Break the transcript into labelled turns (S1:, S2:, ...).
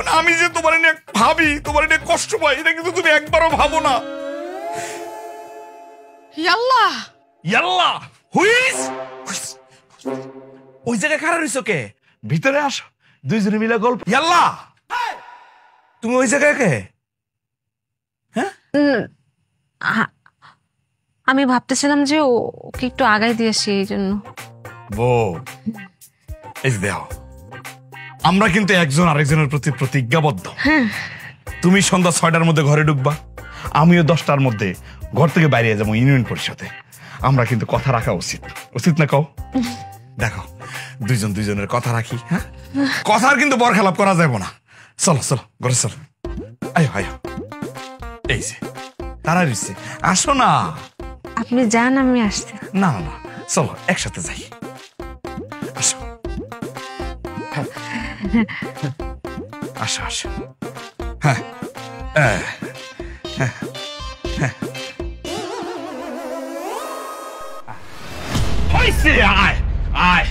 S1: মানে আমি যে তোমার নিয়ে ভাবি, তোমার নিয়ে কষ্ট পাই, এটা কিন্তু তুমি একবারও ভাবো না।
S2: ইয়াল্লা
S1: ইয়াল্লা হুইস, ওই জায়গায় খারাপ হইছো কে? ভিতরে আসো, দুইজনে মিলে গল্প। ইয়াল্লা তুমি ওই জায়গায় কে? হ্যাঁ
S3: আমি ভাবতেছিলাম যে ওকে একটু আগাই দিয়েছি এই জন্য।
S1: বউ এই দেখো, আমরা কিন্তু একজন আরেকজনের প্রতি প্রতিজ্ঞাবদ্ধ। তুমি সন্ধ্যা 6টার মধ্যে ঘরে ঢুকবা, আমিও 10টার মধ্যে ঘর থেকে বাইরে যাবো ইউনিয়ন পরিষদে। আমরা কিন্তু কথা রাখা উচিত, উচিত না কও? দেখো দুইজন দুইজনের কথা রাখি। হ্যাঁ কথার কিন্তু বরখেলাপ করা যাবে না। চলো চলো ঘরে চলো, আয়ো আয়ো। এই যে তারা দিচ্ছে, আসো না।
S3: আপনি যান, আমি আসতে।
S1: না না চলো একসাথে যাই, আসো আসো আসো। হ্যাঁ হইছে, আয় আয়